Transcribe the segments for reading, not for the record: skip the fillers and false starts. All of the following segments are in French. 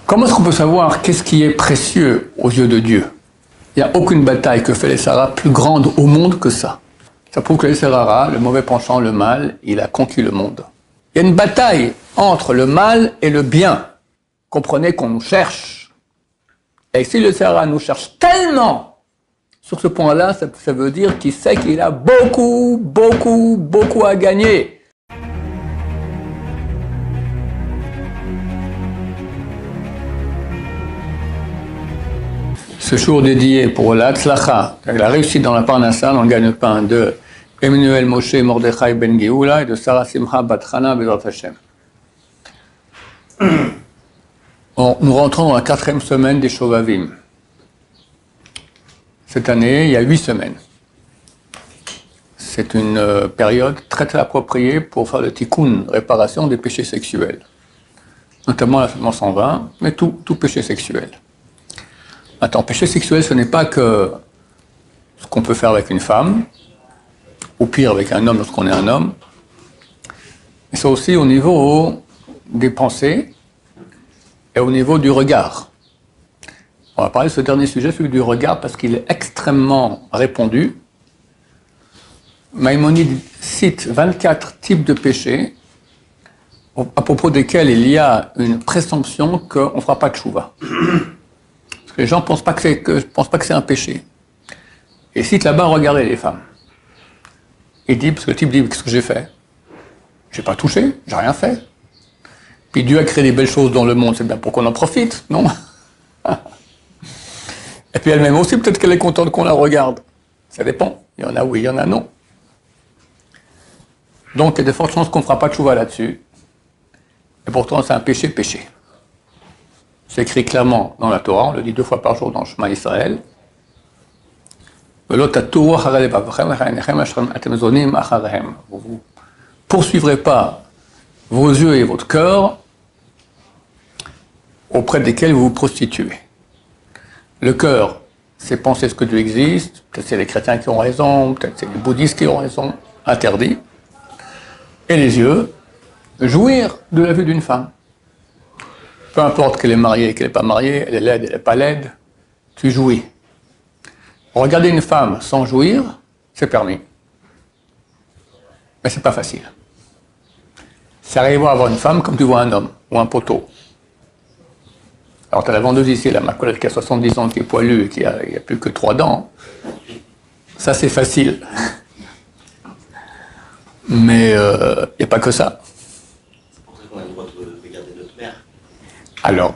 Comment est-ce qu'on peut savoir qu'est-ce qui est précieux aux yeux de Dieu? Il n'y a aucune bataille que fait les Sahara plus grande au monde que ça. Ça prouve que les Sahara, le mauvais penchant, le mal, il a conquis le monde. Il y a une bataille entre le mal et le bien. Comprenez qu'on nous cherche. Et si le Sahara nous cherche tellement sur ce point-là, ça veut dire qu'il sait qu'il a beaucoup à gagner. Ce jour dédié pour l'Atzlacha, la réussite dans la Parnassa, dans le gagne-pain de Emmanuel Moshe Mordechai Ben Geoula et de Sarah Simcha Bat Chana Bezrat Hashem. Nous rentrons dans la 4e semaine des Shovavim. Cette année, il y a 8 semaines. C'est une période très appropriée pour faire le tikkun, réparation des péchés sexuels. Notamment la semence 120, mais tout péché sexuel. Attends, péché sexuel, ce n'est pas que ce qu'on peut faire avec une femme, ou pire avec un homme lorsqu'on est un homme, mais c'est aussi au niveau des pensées et au niveau du regard. On va parler de ce dernier sujet, celui du regard, parce qu'il est extrêmement répandu. Maïmonide cite 24 types de péchés à propos desquels il y a une présomption qu'on ne fera pas de tchouva. Les gens ne pensent pas que c'est un péché. Et cite là-bas, regardez les femmes. Il dit, parce que le type dit, qu'est-ce que j'ai fait? J'ai pas touché, j'ai rien fait. Puis Dieu a créé des belles choses dans le monde, c'est bien pour qu'on en profite, non? Et puis elle-même aussi, peut-être qu'elle est contente qu'on la regarde. Ça dépend. Il y en a oui, il y en a non. Donc il y a de fortes chances qu'on ne fera pas de chouva là-dessus. Et pourtant, c'est un péché. C'est écrit clairement dans la Torah, on le dit 2 fois par jour dans le Shema Israël. Vous ne poursuivrez pas vos yeux et votre cœur auprès desquels vous vous prostituez. Le cœur, c'est penser ce que Dieu existe, peut-être c'est les chrétiens qui ont raison, peut-être c'est les bouddhistes qui ont raison, interdit. Et les yeux, jouir de la vue d'une femme. Peu importe qu'elle est mariée, qu'elle n'est pas mariée, elle est laide, elle n'est pas laide, tu jouis. Regarder une femme sans jouir, c'est permis. Mais c'est pas facile. C'est arrivé à avoir une femme comme tu vois un homme, ou un poteau. Alors tu as la vendeuse ici, ma collègue qui a 70 ans, qui est poilue et qui a plus que 3 dents. Ça c'est facile. Mais il n'y a pas que ça. Alors,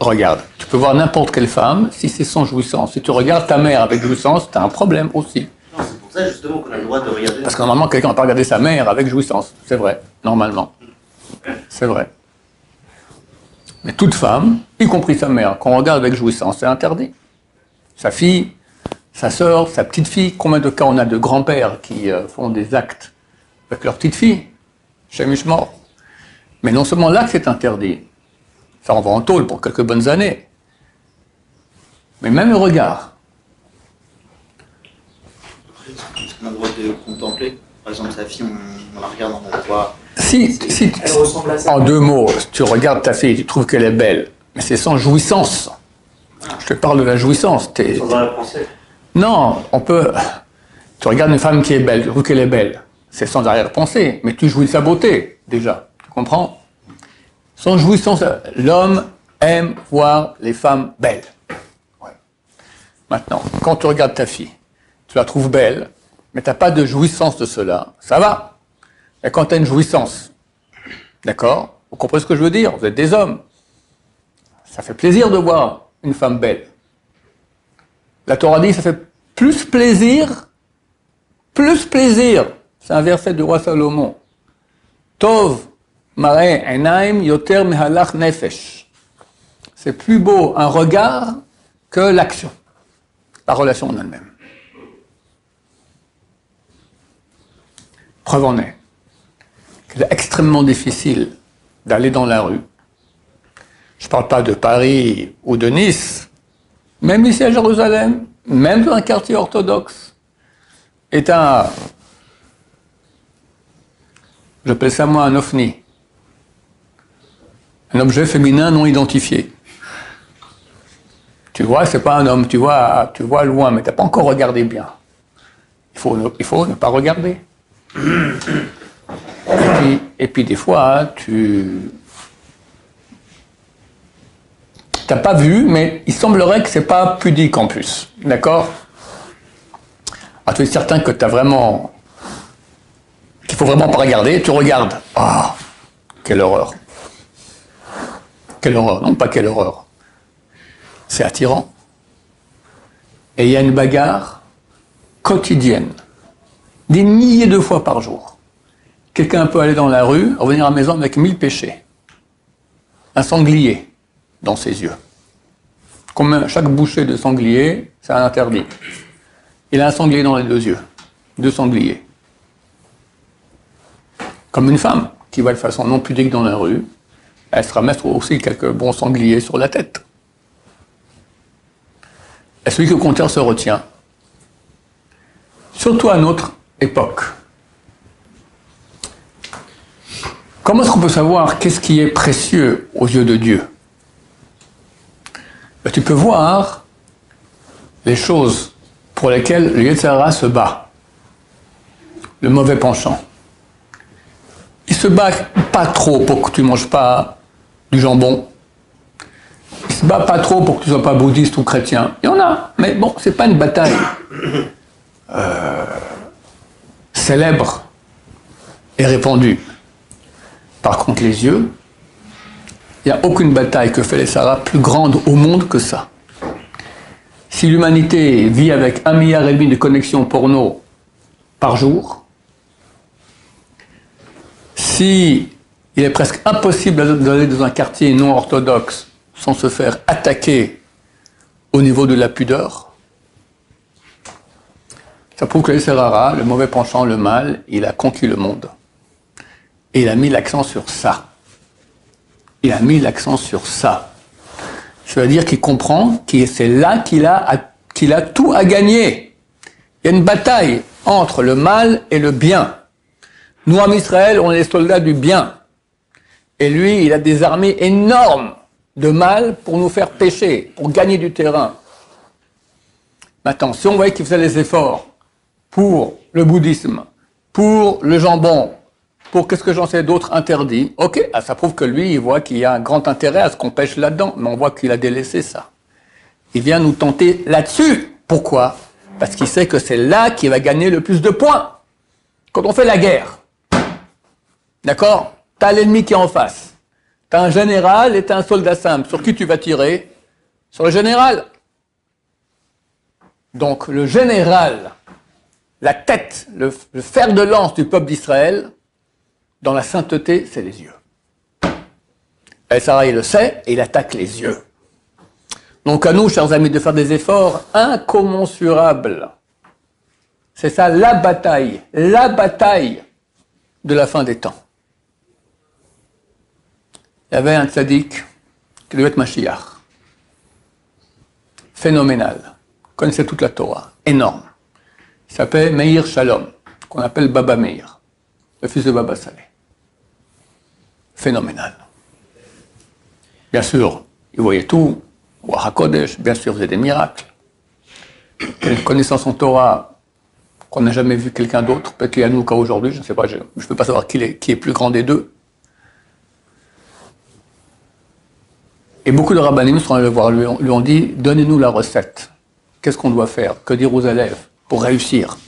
regarde, tu peux voir n'importe quelle femme, si c'est sans jouissance. Si tu regardes ta mère avec jouissance, tu as un problème aussi. Non, c'est pour ça justement qu'on a le droit de regarder. Parce que normalement, quelqu'un ne va pas regarder sa mère avec jouissance. C'est vrai, normalement. C'est vrai. Mais toute femme, y compris sa mère, qu'on regarde avec jouissance, c'est interdit. Sa fille, sa sœur, sa petite fille, combien de cas on a de grands-pères qui font des actes avec leur petite fille, chez mort. Mais non seulement l'acte est interdit, ça on va en tôle pour quelques bonnes années, mais même le regard. Est-ce qu'on a le droit de contempler? Par exemple, sa fille, on la regarde, on la voit. Si elle ressemble à ça. En 2 mots, tu regardes ta fille, tu trouves qu'elle est belle, mais c'est sans jouissance. Je te parle de la jouissance. Sans la pensée. Non, on peut... Tu regardes une femme qui est belle, tu trouves qu'elle est belle. C'est sans arrière-pensée, mais tu jouis de sa beauté, déjà. Tu comprends? Sans jouissance, l'homme aime voir les femmes belles. Ouais. Maintenant, quand tu regardes ta fille, tu la trouves belle, mais tu n'as pas de jouissance de cela, ça va. Mais quand tu as une jouissance, d'accord? Vous comprenez ce que je veux dire? Vous êtes des hommes. Ça fait plaisir de voir une femme belle. La Torah dit, ça fait plus plaisir. C'est un verset du roi Salomon. Tov mareh enaim yoter mehalach nefesh. C'est plus beau un regard que l'action, la relation en elle-même. Preuve en est qu'il est extrêmement difficile d'aller dans la rue. Je ne parle pas de Paris ou de Nice, même ici à Jérusalem, même dans un quartier orthodoxe, j'appelle ça moi un ovni. Un objet féminin non identifié. Tu vois, c'est pas un homme, tu vois loin, mais tu n'as pas encore regardé bien. Il faut ne pas regarder. Et puis des fois, tu n'as pas vu, mais il semblerait que c'est pas pudique en plus. D'accord? Alors, tu es certain que qu'il faut vraiment pas regarder, tu regardes. Ah, quelle horreur. Quelle horreur, non pas quelle horreur. C'est attirant. Et il y a une bagarre quotidienne, des milliers de fois par jour. Quelqu'un peut aller dans la rue, revenir à la maison avec 1000 péchés. Un sanglier dans ses yeux. Comme chaque bouchée de sanglier, c'est un interdit. Il a un sanglier dans les 2 yeux. 2 sangliers. Comme une femme qui va de façon non pudique dans la rue, elle sera mettre aussi quelques bons sangliers sur la tête. Et celui que le compteur se retient, surtout à notre époque. Comment est-ce qu'on peut savoir qu'est-ce qui est précieux aux yeux de Dieu? Ben, tu peux voir les choses pour lesquelles le Yetzer Hara se bat. Le mauvais penchant. Il se bat pas trop pour que tu ne manges pas du jambon. Il se bat pas trop pour que tu ne sois pas bouddhiste ou chrétien. Il y en a, mais bon, c'est pas une bataille célèbre et répandue. Par contre, les yeux, il n'y a aucune bataille que fait les Sahara plus grande au monde que ça. Si l'humanité vit avec 1,5 milliard de connexions porno par jour, si il est presque impossible d'aller dans un quartier non orthodoxe sans se faire attaquer au niveau de la pudeur, ça prouve que le Yetzer Hara, le mauvais penchant, le mal, il a conquis le monde. Et il a mis l'accent sur ça. Il a mis l'accent sur ça. Ça veut dire qu'il comprend que c'est là qu'il a tout à gagner. Il y a une bataille entre le mal et le bien. Nous, en Israël, on est les soldats du bien. Et lui, il a des armées énormes de mal pour nous faire pécher, pour gagner du terrain. Maintenant, si on voyait qu'il faisait les efforts pour le bouddhisme, pour le jambon, pour qu'est-ce que j'en sais d'autres interdits, ok, ça prouve que lui, il voit qu'il y a un grand intérêt à ce qu'on pêche là-dedans, mais on voit qu'il a délaissé ça. Il vient nous tenter là-dessus. Pourquoi? Parce qu'il sait que c'est là qu'il va gagner le plus de points. Quand on fait la guerre, d'accord? T'as l'ennemi qui est en face. T'as un général et t'as un soldat simple. Sur qui tu vas tirer? Sur le général. Donc le général, la tête, le fer de lance du peuple d'Israël, dans la sainteté, c'est les yeux. Et Sarah, il le sait, et il attaque les yeux. Donc à nous, chers amis, de faire des efforts incommensurables. C'est ça la bataille de la fin des temps. Il y avait un tzaddik qui devait être Mashiach. Phénoménal. Il connaissait toute la Torah. Énorme. Il s'appelait Meir Shalom, qu'on appelle Baba Meir, le fils de Baba Saleh. Phénoménal. Bien sûr, il voyait tout, Ruach HaKodesh, bien sûr, il faisait des miracles. Une connaissance en Torah qu'on n'a jamais vu quelqu'un d'autre, peut-être qu'il y a nous qu'à aujourd'hui, je ne sais pas, je ne peux pas savoir qui est plus grand des deux. Et beaucoup de rabbanim sont allés le voir, lui ont dit, donnez-nous la recette. Qu'est-ce qu'on doit faire? Que dire aux élèves pour réussir,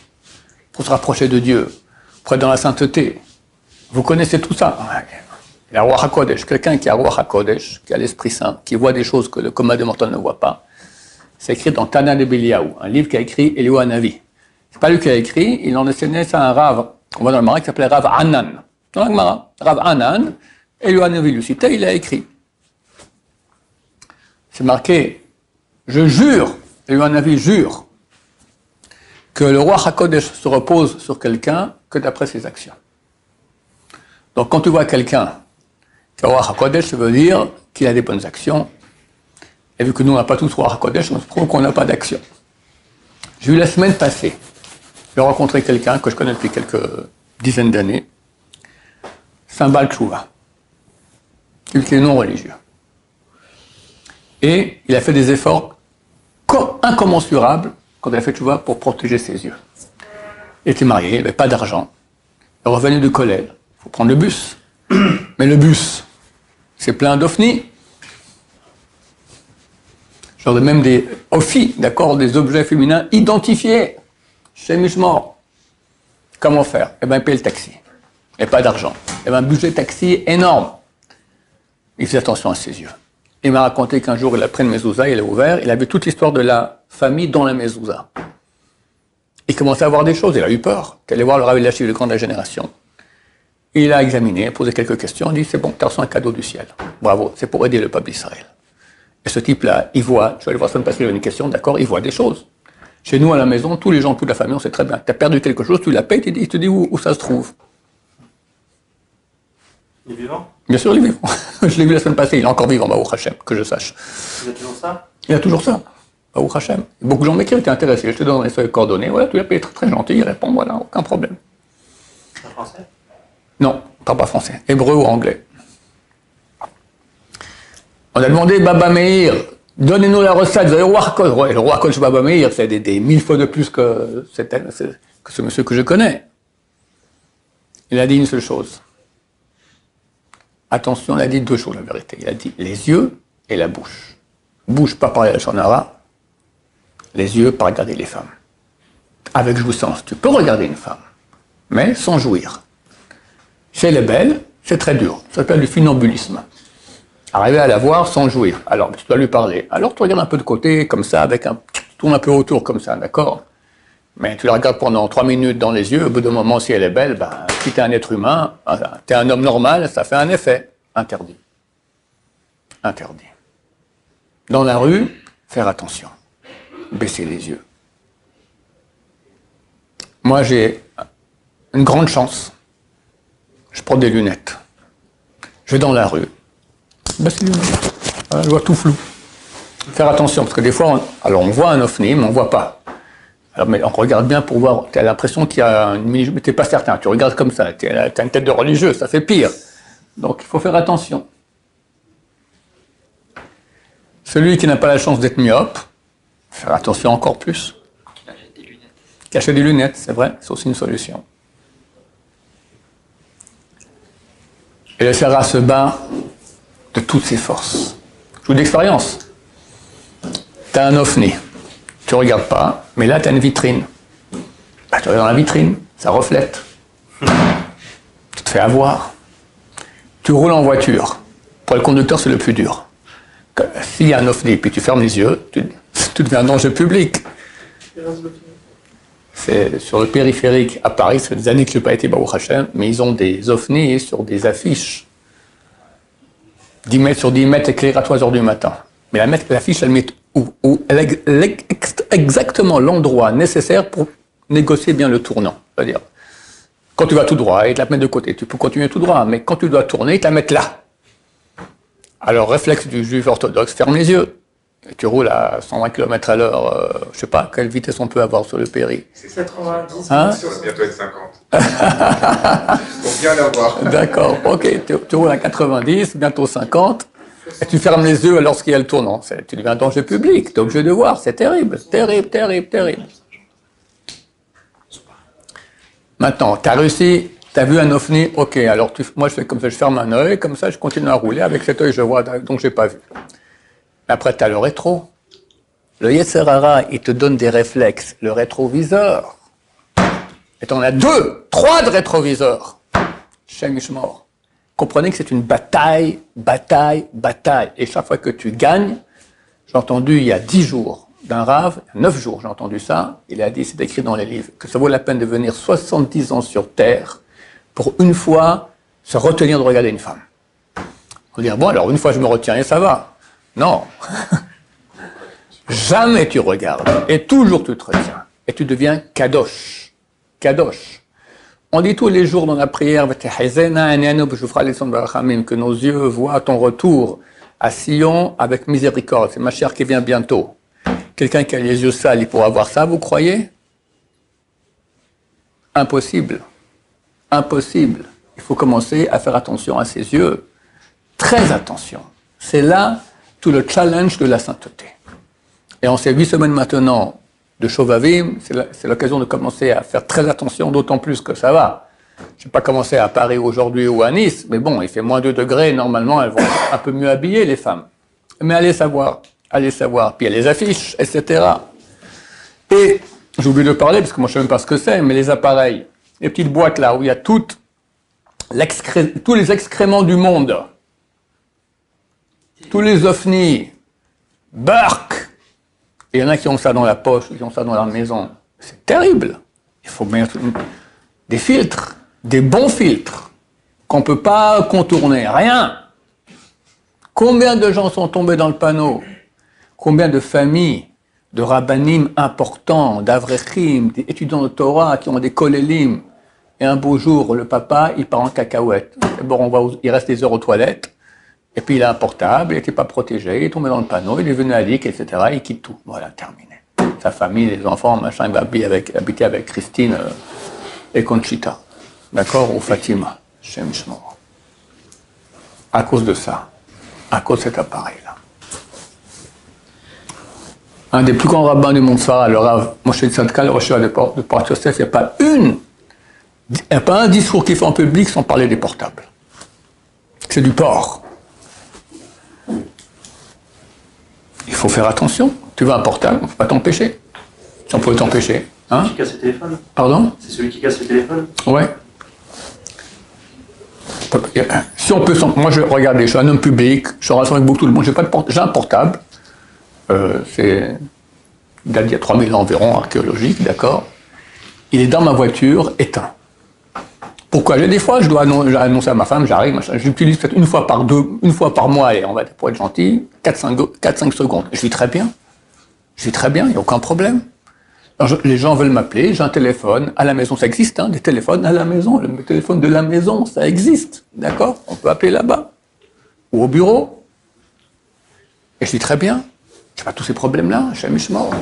pour se rapprocher de Dieu, pour être dans la sainteté? Vous connaissez tout ça. Il y a Ruach HaKodesh, quelqu'un qui a Ruach HaKodesh, qui a l'Esprit Saint, qui voit des choses que le commun des mortels ne voit pas. C'est écrit dans Tana de Beliaou, un livre qu'a écrit Eliyahu Hanavi. C'est pas lui qui a écrit, il en a enseigné ça à un Rav, on voit dans le Gemara, qui s'appelait Rav Anan. Dans la Gemara, Rav Anan, Eliyahu Hanavi le citait, il a écrit. C'est marqué, je jure, Eliyahu Hanavi jure, que le Ruach HaKodesh se repose sur quelqu'un que d'après ses actions. Donc quand tu vois quelqu'un qui a Ruach HaKodesh, ça veut dire qu'il a des bonnes actions. Et vu que nous, on n'a pas tous Ruach HaKodesh, on se trouve qu'on n'a pas d'action. J'ai eu la semaine passée, j'ai rencontré quelqu'un que je connais depuis quelques dizaines d'années, c'est un Baal Tshuva. Celui qui est non religieux. Et il a fait des efforts incommensurables quand il a fait tchouva pour protéger ses yeux. Il était marié, il n'avait pas d'argent. Il est revenu de Kollel. Il faut prendre le bus. Mais le bus, c'est plein d'ovnis. Genre même des ophi, d'accord, des objets féminins identifiés. Chez Mishmor. Comment faire? Eh bien, il paye le taxi. Il n'y a pas d'argent. Il y avait un budget taxi énorme. Il faisait attention à ses yeux. Il m'a raconté qu'un jour, il a pris une mezouza, il a ouvert, il a vu toute l'histoire de la famille dans la mezouza. Il commençait à voir des choses, il a eu peur. Il allait voir le Rav Eliashiv, le grand de la génération. Il a examiné, posé quelques questions, il dit, c'est bon, tu as reçu un cadeau du ciel. Bravo, c'est pour aider le peuple d'Israël. Et ce type-là, il voit, je vais aller voir ça, parce qu'il a une question, d'accord, il voit des choses. Chez nous, à la maison, tous les gens, toute la famille, on sait très bien. Tu as perdu quelque chose, tu la payes, il te dit où ça se trouve. Il est vivant? Bien sûr, il est vivant. Je l'ai vu la semaine passée, il est encore vivant, Baruch Hashem, que je sache. Il a toujours ça? Il a toujours ça, Baruch Hashem. Beaucoup de gens m'écrivent, t'es intéressé, je te donnerai ses coordonnées, voilà, tu l'as payé très, très gentil, il répond, voilà, aucun problème. C'est français? Non, il ne parle pas français, hébreu ou anglais. On a demandé Baba Meir, donnez-nous la recette, vous avez le roi Koch. Ouais, le roi Koch Baba Meir, c'est des 1000 fois de plus que ce monsieur que je connais. Il a dit une seule chose. Attention, il a dit deux choses, la vérité. Il a dit les yeux et la bouche. Bouche, pas parler à la shonara. Les yeux, pas regarder les femmes. Avec jouissance. Tu peux regarder une femme, mais sans jouir. Si elle est belle, c'est très dur. Ça s'appelle du funambulisme. Arriver à la voir sans jouir. Alors, tu dois lui parler. Alors, tu regardes un peu de côté, comme ça, tu tournes un peu autour, comme ça, d'accord? Mais tu la regardes pendant 3 minutes dans les yeux, au bout d'un moment, si elle est belle, ben, si tu es un être humain, tu es un homme normal, ça fait un effet. Interdit. Interdit. Dans la rue, faire attention. Baisser les yeux. Moi, j'ai une grande chance. Je prends des lunettes. Je vais dans la rue. Baisser les lunettes. Voilà, je vois tout flou. Faire attention, parce que des fois, on voit un ovni, mais on ne voit pas. Alors, mais on regarde bien pour voir, tu as l'impression qu'il y a une mini, mais tu n'es pas certain, tu regardes comme ça, tu as une tête de religieux, ça fait pire. Donc il faut faire attention. Celui qui n'a pas la chance d'être myope, faire attention encore plus. Cacher des lunettes. Cacher des lunettes, c'est vrai, c'est aussi une solution. Et le Sarah se bat de toutes ses forces. Je vous dis d'expérience. Tu as un ovni. Tu ne regardes pas, mais là, tu as une vitrine. Bah, tu regardes dans la vitrine, ça reflète. Tu te fais avoir. Tu roules en voiture. Pour le conducteur, c'est le plus dur. S'il y a un ovni, puis tu fermes les yeux, tu deviens un danger public. C'est sur le périphérique à Paris, ça fait des années que je n'ai pas été Baruch Hashem, mais ils ont des ovnis sur des affiches. 10 mètres sur 10 mètres éclairés à 3 heures du matin. Mais l'affiche, elle met où elle exactement l'endroit nécessaire pour négocier bien le tournant. C'est-à-dire, quand tu vas tout droit, ils te la mettent de côté. Tu peux continuer tout droit, mais quand tu dois tourner, ils te la mettent là. Alors, réflexe du juif orthodoxe, ferme les yeux. Et tu roules à 120 km à l'heure, je ne sais pas quelle vitesse on peut avoir sur le péri. C'est 90. Hein? Ça va bientôt être 50. Faut bien l'avoir. D'accord, ok. Tu roules à 90, bientôt 50. Et tu fermes les yeux lorsqu'il y a le tournant. Tu deviens un danger public. Tu es obligé de voir. C'est terrible, terrible, terrible, terrible. Maintenant, tu as réussi, tu as vu un ovni, ok, alors moi je fais comme ça, je ferme un œil, comme ça je continue à rouler, avec cet œil je vois, donc je n'ai pas vu. Mais après tu as le rétro. Le Yetzer Hara, il te donne des réflexes, le rétroviseur. Et tu en as 2, 3 de rétroviseurs. Shem Mishmor. Comprenez que c'est une bataille, bataille, bataille. Et chaque fois que tu gagnes, j'ai entendu il y a 10 jours, d'un Rav, 9 jours j'ai entendu ça, il a dit, c'est écrit dans les livres, que ça vaut la peine de venir 70 ans sur Terre pour une fois se retenir de regarder une femme. On va dire, bon alors une fois je me retiens et ça va. Non. Jamais tu regardes, et toujours tu te retiens, et tu deviens kadosh. Kadosh. On dit tous les jours dans la prière, que nos yeux voient ton retour à Sion avec miséricorde. C'est ma chère qui vient bientôt. Quelqu'un qui a les yeux sales, il pourra voir ça, vous croyez? Impossible. Impossible. Il faut commencer à faire attention à ses yeux. très attention. C'est là tout le challenge de la sainteté. Et en ces 8 semaines maintenant de Shovavim, c'est l'occasion de commencer à faire très attention, d'autant plus que ça va. Je n'ai pas commencé à Paris aujourd'hui ou à Nice, mais bon, il fait moins 2 degrés, normalement elles vont être un peu mieux habillées, les femmes. Mais allez savoir. Puis il y a les affiches, etc. Et j'ai oublié de parler, parce que moi je ne sais même pas ce que c'est, mais les appareils, les petites boîtes là, où il y a tous les excréments du monde, tous les ovnis, Burke, et il y en a qui ont ça dans la poche, qui ont ça dans leur maison. C'est terrible. Il faut mettre des filtres, des bons filtres, qu'on ne peut pas contourner, rien. Combien de gens sont tombés dans le panneau? Combien de familles, de rabbanim importants, d'avrechim, d'étudiants de Torah qui ont des kolélim, et un beau jour, le papa, il part en cacahuète. D'abord, il reste des heures aux toilettes, et puis il a un portable, il n'était pas protégé, il est tombé dans le panneau, il est venu à l'IC, etc., il quitte tout. Voilà, terminé. Sa famille, les enfants, machin, il va habiter avec Christine et Conchita. D'accord? Ou Fatima. Shem Shmor. À cause de ça. À cause de cet appareil-là. Un des plus grands rabbins du monde Sfarad, le Rav Moshe Tzadka, le Rosh de Port Yosef, il n'y a pas un discours qu'il fait en public sans parler des portables. C'est du porc. Il faut faire attention. Tu veux un portable, il ne faut pas t'empêcher. Si on peut t'empêcher. Hein? Celui qui casse le téléphone. Pardon? C'est celui qui casse le téléphone. Ouais. Si on peut, moi je regarde, je suis un homme public, je rassemble avec beaucoup tout le monde, j'ai un portable, c'est date d'il y a 3000 ans environ, archéologique, d'accord. Il est dans ma voiture, éteint. Pourquoi? Des fois, je dois annoncer à ma femme, j'arrive, j'utilise peut-être une fois par mois, allez, on va pour être gentil, 4-5 secondes. Je vis très bien, il n'y a aucun problème. Alors, les gens veulent m'appeler, j'ai un téléphone à la maison, ça existe, hein, des téléphones à la maison, le téléphone de la maison, ça existe, d'accord? On peut appeler là-bas, ou au bureau. Et je vis très bien, je n'ai pas tous ces problèmes-là, je suis mort.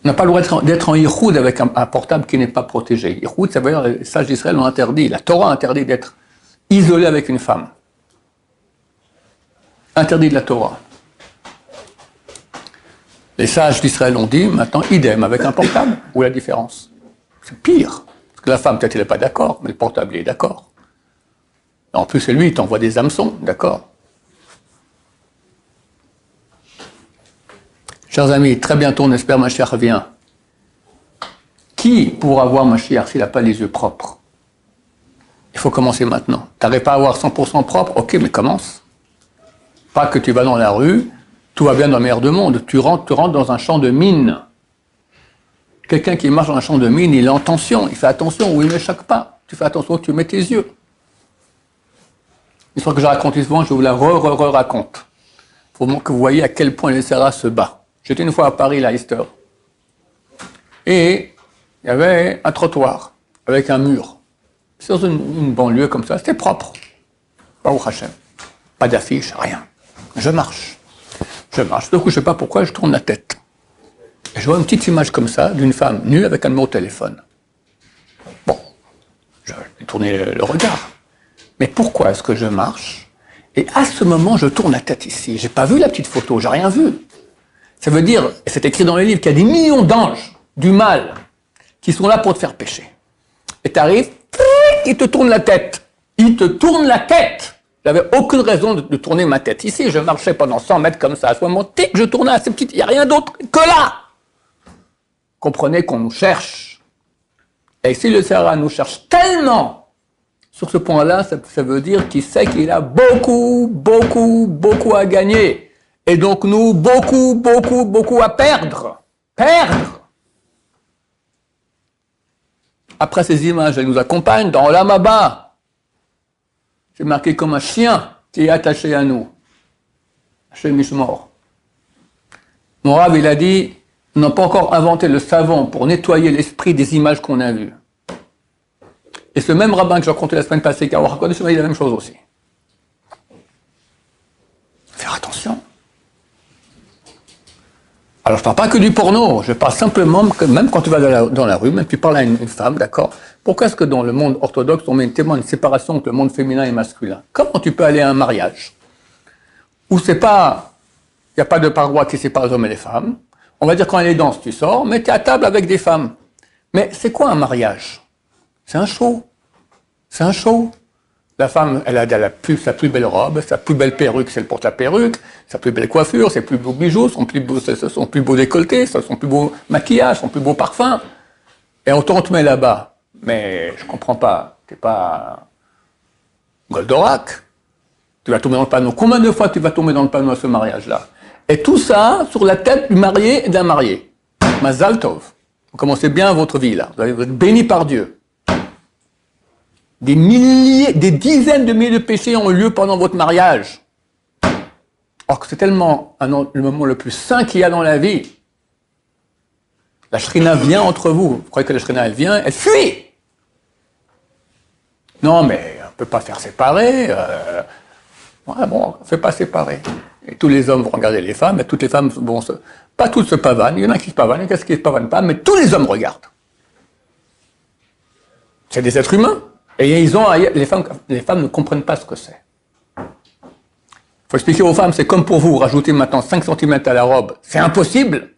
On n'a pas le droit d'être en yichoud avec un portable qui n'est pas protégé. Yichoud, ça veut dire, les sages d'Israël l'ont interdit, la Torah interdit d'être isolé avec une femme. Interdit de la Torah. Les sages d'Israël ont dit, maintenant, idem avec un portable. Où est la différence? C'est pire. Parce que la femme, peut-être, elle n'est pas d'accord, mais le portable, il est d'accord. En plus, c'est lui, il t'envoie des hameçons, d'accord? Chers amis, très bientôt, on espère, Mashiach revient. Qui pourra voir Mashiach s'il n'a pas les yeux propres? Il faut commencer maintenant. Tu n'arrives pas à avoir 100% propre? Ok, mais commence. Pas que tu vas dans la rue, tout va bien dans le meilleur du monde. Tu rentres dans un champ de mine. Quelqu'un qui marche dans un champ de mine, il est en tension. Il fait attention où il ne choque pas. Tu fais attention où tu mets tes yeux. L'histoire que j'ai racontée souvent, je vous la raconte. Pour que vous voyez à quel point les Serra se bat. J'étais une fois à Paris, là, à Easter. Et il y avait un trottoir avec un mur. C'est dans une banlieue comme ça. C'était propre. Baruch Hashem. Pas d'affiche, rien. Je marche. Du coup, je ne sais pas pourquoi, je tourne la tête. Et je vois une petite image comme ça, d'une femme nue avec un numéro de téléphone. Bon, j'ai tourné le regard. Mais pourquoi est-ce que je marche? Et à ce moment, je tourne la tête ici. J'ai pas vu la petite photo, j'ai rien vu. Ça veut dire, et c'est écrit dans les livres, qu'il y a des millions d'anges du mal qui sont là pour te faire pécher. Et tu arrives, il te tourne la tête. Il te tourne la tête. J'avais aucune raison de tourner ma tête. Ici, je marchais pendant 100 mètres comme ça. À ce moment, je tournais assez petite. Il n'y a rien d'autre que là. Comprenez qu'on nous cherche. Et si le Sahara nous cherche tellement, sur ce point-là, ça veut dire qu'il sait qu'il a beaucoup à gagner. Et donc nous, beaucoup à perdre. Après ces images, elles nous accompagnent dans l'Amaba. C'est marqué comme un chien qui est attaché à nous. Hashem Mishmor. Mon Rav, il a dit, on n'a pas encore inventé le savon pour nettoyer l'esprit des images qu'on a vues. Et ce même rabbin que j'ai raconté la semaine passée, qui a dit la même chose aussi. Faire attention. Alors je ne parle pas que du porno, je parle simplement que même quand tu vas dans la rue, même tu parles à une femme, d'accord, Pourquoi est-ce que dans le monde orthodoxe, on met tellement une séparation entre le monde féminin et masculin? Comment tu peux aller à un mariage où c'est pas, il n'y a pas de paroi qui sépare les hommes et les femmes? On va dire quand les danses, tu sors, mais tu es à table avec des femmes. Mais c'est quoi un mariage? C'est un show. C'est un show. La femme, elle a sa plus belle robe, sa plus belle perruque, si elle porte la perruque, sa plus belle coiffure, ses plus beaux bijoux, son plus beau décolleté, son plus beau maquillage, son plus beau parfum. Et on te met là-bas. Mais je comprends pas. T'es pas Goldorak. Tu vas tomber dans le panneau. Combien de fois tu vas tomber dans le panneau à ce mariage-là? Et tout ça sur la tête du marié et d'un marié. Mazal Tov. Vous commencez bien votre vie là. Vous allez être béni par Dieu. Des milliers, des dizaines de milliers de péchés ont eu lieu pendant votre mariage. Or que c'est tellement le moment le plus saint qu'il y a dans la vie. La Shrina vient entre vous. Vous croyez que la Shrina, elle vient, elle fuit. Non, mais on ne peut pas faire séparer. Ouais, bon, on ne fait pas séparer. Et tous les hommes vont regarder les femmes, et toutes les femmes vont pas toutes se pavanent. Il y en a qui se pavanent, il y en a qui ne se pavanent pas, mais tous les hommes regardent. C'est des êtres humains. Et les femmes ne comprennent pas ce que c'est. Il faut expliquer aux femmes, c'est comme pour vous, rajouter maintenant 5 cm à la robe, c'est impossible.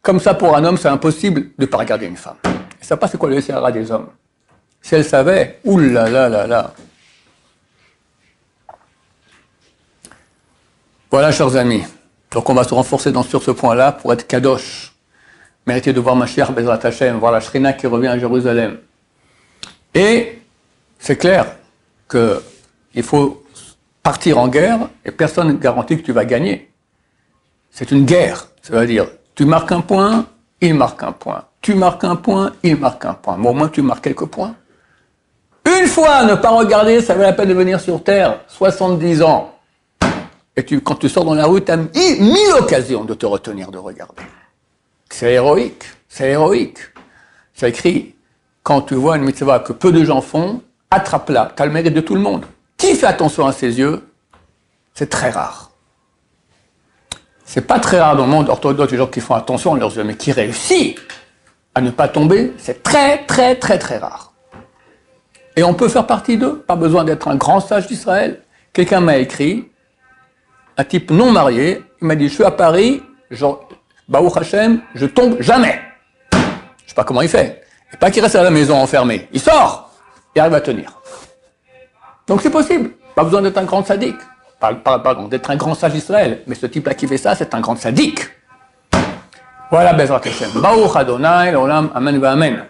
Comme ça, pour un homme, c'est impossible de ne pas regarder une femme. Et ça passe, c'est quoi le SRA des hommes? Si elle savait, oulala. Voilà, chers amis. Donc on va se renforcer sur ce point-là pour être kadosh. Mériter de voir Mashiach Bezrat Hashem, voir la Shrina qui revient à Jérusalem. Et c'est clair qu'il faut partir en guerre et personne ne garantit que tu vas gagner. C'est une guerre. Ça veut dire, tu marques un point, il marque un point. Tu marques un point, il marque un point. Mais au moins tu marques quelques points. Une fois, ne pas regarder, ça vaut la peine de venir sur Terre. 70 ans. Et quand tu sors dans la rue, tu as 1000 occasions de te retenir de regarder. C'est héroïque. C'est héroïque. C'est écrit, quand tu vois une mitzvah que peu de gens font, attrape-la, tu as le mérite de tout le monde. Qui fait attention à ses yeux? C'est très rare. C'est pas très rare dans le monde orthodoxe, les gens qui font attention à leurs yeux, mais qui réussissent à ne pas tomber, c'est très rare. Et on peut faire partie d'eux, pas besoin d'être un grand sage d'Israël. Quelqu'un m'a écrit, un type non marié, il m'a dit, je suis à Paris, Baruch Hashem, je tombe jamais. Je sais pas comment il fait. Et pas qu'il reste à la maison enfermé. Il sort! Il arrive à tenir. Donc c'est possible. Pas besoin d'être un grand sadique. Pardon, d'être un grand sage d'Israël. Mais ce type-là qui fait ça, c'est un grand sadique. Voilà, Bezrat Hashem. Baruch Adonai, l'olam, amen, amen.